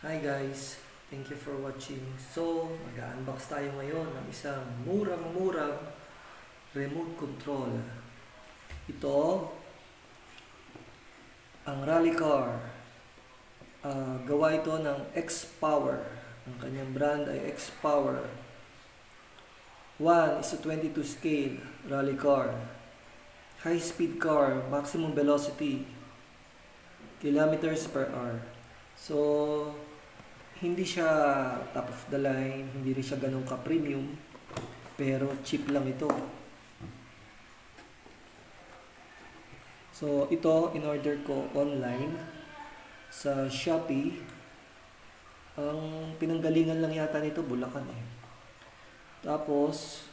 Hi guys, thank you for watching. So, mag-unbox tayo ngayon ng isang murang-murang remote control. Ito, ang rally car. Gawa ito ng X-Power. Ang kanyang brand ay X-Power. 1:22 scale rally car. High speed car, maximum velocity, kilometers per hour. So, hindi siya top of the line, hindi rin siya ganun ka-premium, pero cheap lang ito. So, ito, in-order ko online sa Shopee. Ang pinanggalingan lang yata nito, Bulacan eh. Tapos,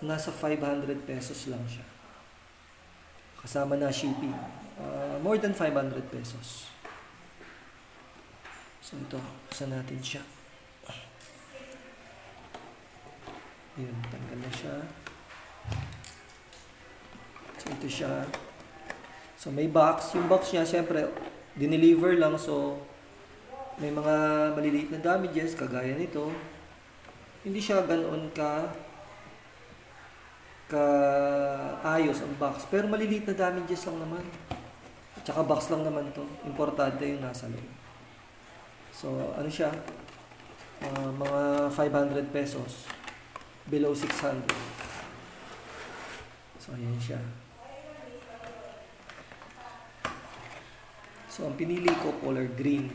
nasa 500 pesos lang siya. Kasama na shipping. More than 500 pesos. So ito, buksan natin siya. Yun, tanggal na siya. So ito siya. So may box. Yung box niya, siyempre, dineliver lang. So, may mga maliliit na damages, kagaya nito. Hindi siya ganoon ayos ang box. Pero maliliit na damages lang naman. At saka box lang naman to. Importante yung nasa loob. So, ano siya? Mga 500 pesos. Below 600. So, ayan siya. So, ang pinili ko, color green.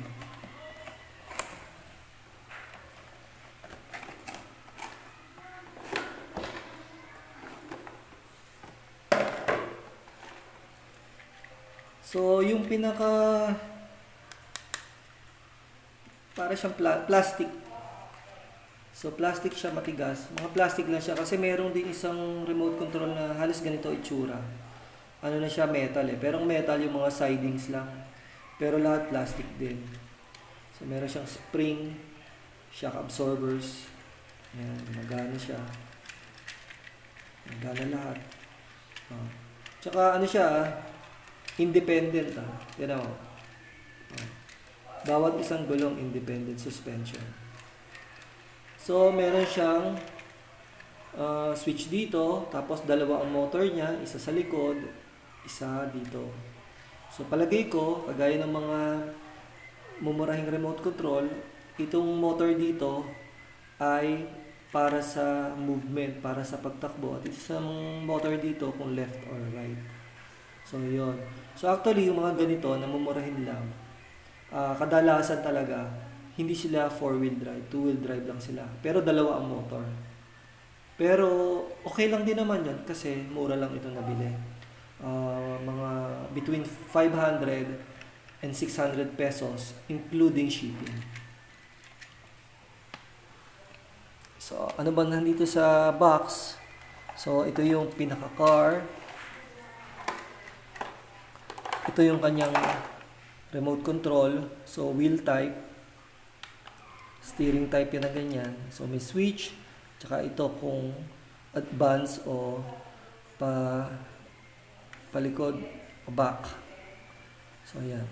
So, yung para siyang plastic. So, plastic siya, matigas. Mga plastic lang siya kasi meron din isang remote control na halos ganito itsura. Ano na siya, metal eh. Pero metal yung mga sidings lang. Pero lahat plastic din. So, meron siyang spring, shock absorbers. Ayan, magana siya. Magana lahat. Tsaka ano siya, independent Yan o. Bawat isang gulong independent suspension. So, meron siyang switch dito, tapos dalawa ang motor niya, isa sa likod, isa dito. So, palagay ko, kagaya ng mga mumurahing remote control, itong motor dito ay para sa movement, para sa pagtakbo. At isang motor dito kung left or right. So, yun. So, actually, yung mga ganito, namumurahin lang. Kadalasan talaga, hindi sila 4-wheel drive, 2-wheel drive lang sila. Pero dalawa ang motor. Pero okay lang din naman yun kasi mura lang ito nabili. Mga between 500 and 600 pesos including shipping. So ano ba nandito sa box? So ito yung pinaka-car. Ito yung kanyang remote control. So wheel type, steering type yan na ganyan. So may switch, tsaka ito kung advance o palikod o back. So ayan.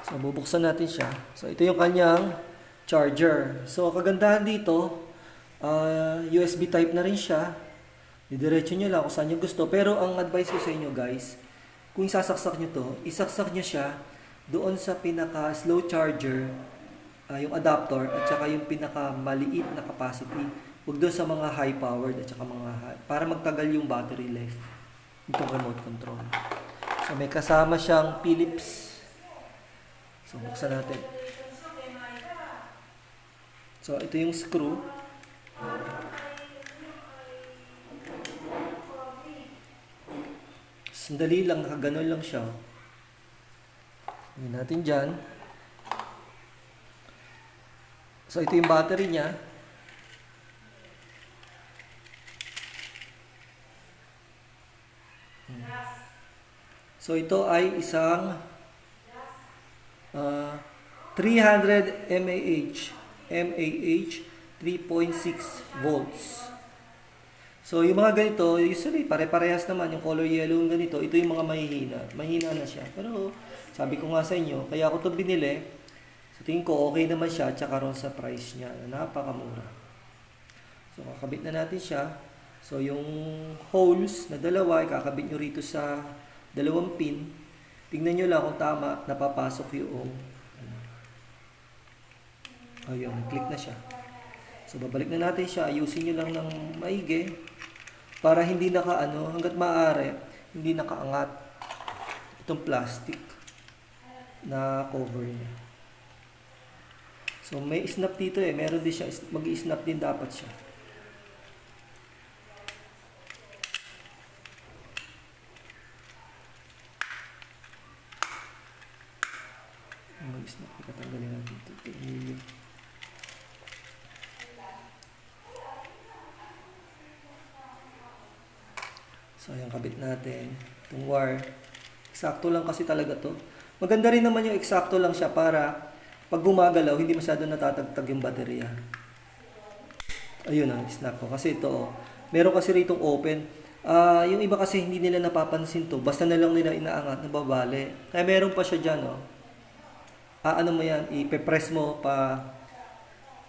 So bubuksan natin siya. So ito yung kanyang charger. So kagandahan dito, USB type na rin siya. Didiretso nyo lang kung saan nyo gusto. Pero ang advice ko sa inyo guys, kung isasaksak nyo to, isaksak nyo siya doon sa pinaka slow charger, yung adapter at saka yung pinaka maliit na capacity. Huwag doon sa mga high powered at saka mga high, para magtagal yung battery life itong remote control. So may kasama siyang Philips. So buksan natin. So ito yung screw. Sandali lang, nakaganon lang siya. Tingnan natin dyan. So, ito yung battery niya. So, ito ay isang 300 mAh 3.6 volts. So, yung mga ganito, usually, pare-parehas naman. Yung color yellow yung ganito, ito yung mga mahihina. Mahina na siya. Pero, sabi ko nga sa inyo, kaya ako ito binili, So tingin ko okay naman siya, tsaka ron sa price niya, napakamura. So kakabit na natin siya. So yung holes na dalawa, ikakabit nyo rito sa dalawang pin. Tingnan nyo lang kung tama, napapasok yung ayun, click na siya. So babalik na natin siya, ayusin nyo lang ng maigi para hindi hanggat maaari, hindi nakaangat itong plastic na cover niya. So may snap dito meron din siya, mag-i-snap din dapat siya. Mag-snap, ikatanggalin natin ito. So ayan, kabit natin itong wire. Eksakto lang kasi talaga to. Maganda rin naman yung eksakto lang siya para pag gumagalaw, hindi masyado natatagtag yung baterya. Ayun snap ko. Kasi ito, meron kasi rito open. Yung iba kasi hindi nila napapansin to. Basta na lang nila inaangat, nababali. Kaya meron pa siya dyan, ano mo yan, ipe-press mo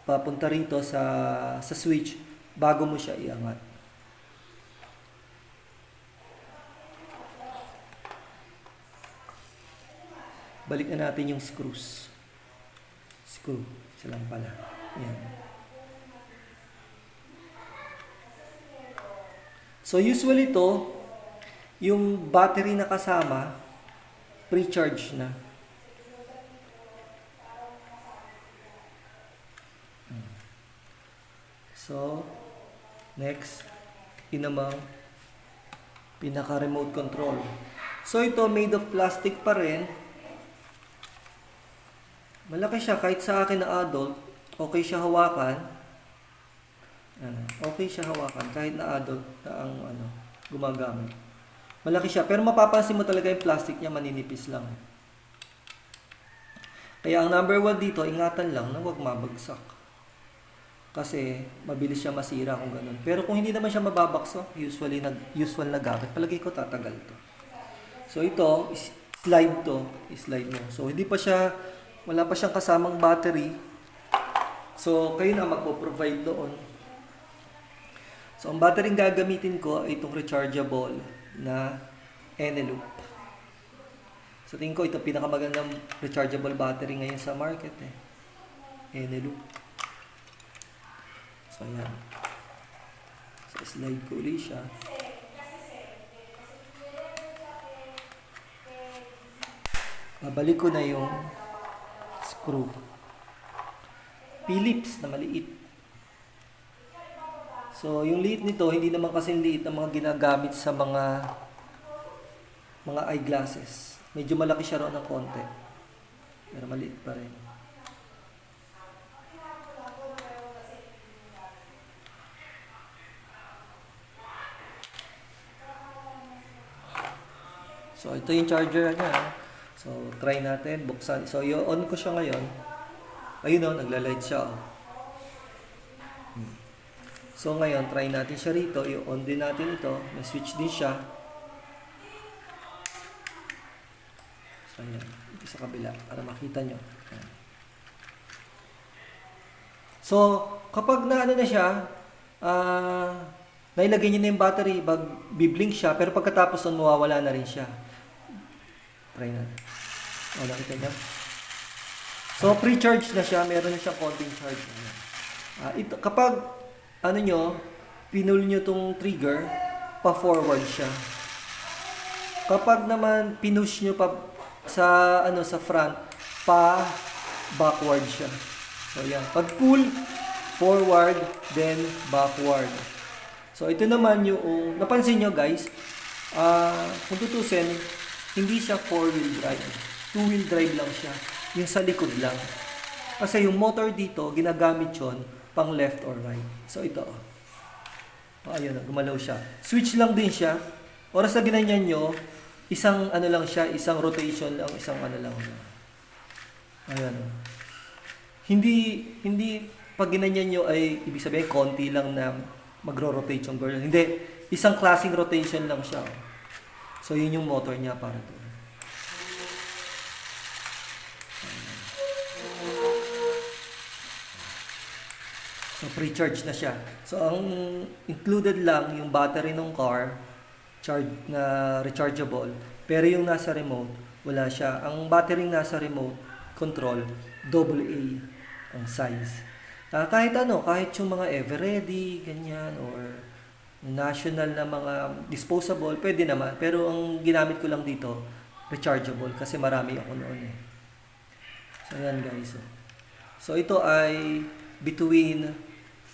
papunta rito sa switch bago mo siya iangat. Balik na natin yung screws. Screw. Isa lang pala. Yan. So usually to, yung battery na kasama, pre-charge na. So, next, yun namang pinaka-remote control. So ito, made of plastic pa rin. Malaki siya, kahit sa akin na adult, okay siya hawakan. Okay siya hawakan, kahit na adult na ang gumagamit. Malaki siya, pero mapapansin mo talaga yung plastic niya, maninipis lang. Kaya ang number 1 dito, ingatan lang na huwag mabagsak. Kasi mabilis siya masira kung ganun. Pero kung hindi naman siya mababaksak, usual na gamit, palagi ko tatagal to. So ito, slide mo. So hindi pa siya, wala pa siyang kasamang battery. So kayo na magpo-provide doon. So ang battery gagamitin ko ay itong rechargeable na Eneloop. So tingin ko ito pinakamagandang rechargeable battery ngayon sa market Eneloop. So ayan. So slide ko ulit siya. Babalik ko na yung screw. Phillips na maliit. So yung liit nito, hindi naman kasing liit ang mga ginagamit sa mga eyeglasses. Medyo malaki siya roon ng konti. Pero maliit pa rin. So ito yung charger niya. So try natin, buksan. So i-on ko siya ngayon. Ayun nagla-light siya. So ngayon, try natin siya rito. I-on din natin ito. May switch din siya. So ayan, ito sa kabila para makita nyo. Ayan. So kapag na siya, nailagay niyo na yung battery, biblink siya, pero pagkatapos nun, mawawala na rin siya. Try natin. Nakita niyo? So, pre-charge na siya. Meron na siyang konting charge. Ito, kapag, pinul nyo tong trigger, pa-forward siya. Kapag naman, pinush nyo pa sa front, pa-backward siya. So, yan. Pag pull, forward, then backward. So, ito naman yung, napansin nyo guys, kung tutusin, hindi siya 4-wheel drive. 2-wheel drive lang siya. Yung sa likod lang. Kasi yung motor dito, ginagamit yun pang left or right. So, ito. Ayun, gumalaw siya. Switch lang din siya. Oras na ginanyan nyo, isang lang siya, isang rotation lang, isang lang. Ayan. Hindi, pag ginanyan nyo ay, ibig sabihin, konti lang na magro-rotate yung girl. Hindi, isang klaseng rotation lang siya. So, yun yung motor niya para doon. So, pre-charge na siya. So, ang included lang yung battery ng car, rechargeable. Pero yung nasa remote, wala siya. Ang battery nasa remote control, AA ang size. Kahit ano, kahit yung mga Everready, ganyan, or national na mga disposable, pwede naman. Pero ang ginamit ko lang dito, rechargeable, kasi marami ako noon eh. So, yan guys. So, ito ay between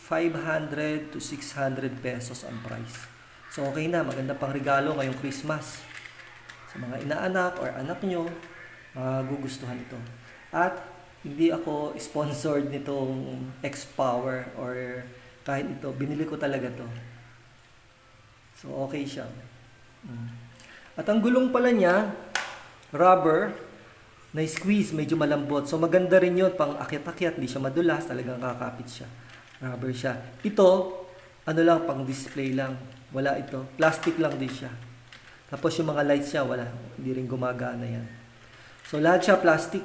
500 to 600 pesos ang price. So, okay na. Maganda pang regalo ngayong Christmas. Sa mga inaanak or anak nyo, magugustuhan ito. At, hindi ako sponsored nitong X-Power or kahit ito. Binili ko talaga to. So, okay siya. At ang gulong pala niya, rubber, na squeeze, medyo malambot. So, maganda rin yun, pang akyat-akyat, hindi siya madulas, talagang kakapit siya. Rubber siya. Ito, ano lang, pang display lang. Wala ito. Plastic lang din siya. Tapos yung mga lights niya, wala. Hindi rin gumagana yan. So, lahat siya plastic.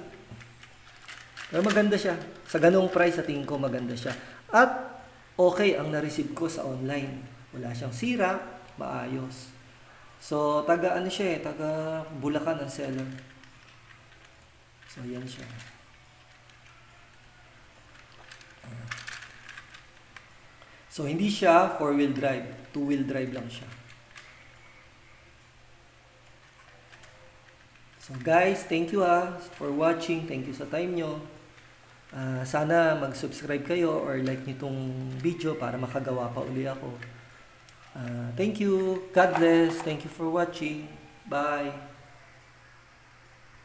Pero maganda siya. Sa ganung price, sa tingin ko, maganda siya. At, okay ang na-receive ko sa online. Wala siyang sira, maayos. So, taga ano siya eh, taga Bulacan ang seller. So, yan siya. So, hindi siya 4-wheel drive. 2-wheel drive lang siya. So, guys, thank you for watching. Thank you sa time nyo. Sana mag-subscribe kayo or like nyo itong video para makagawa pa uli ako. Thank you. God bless. Thank you for watching. Bye.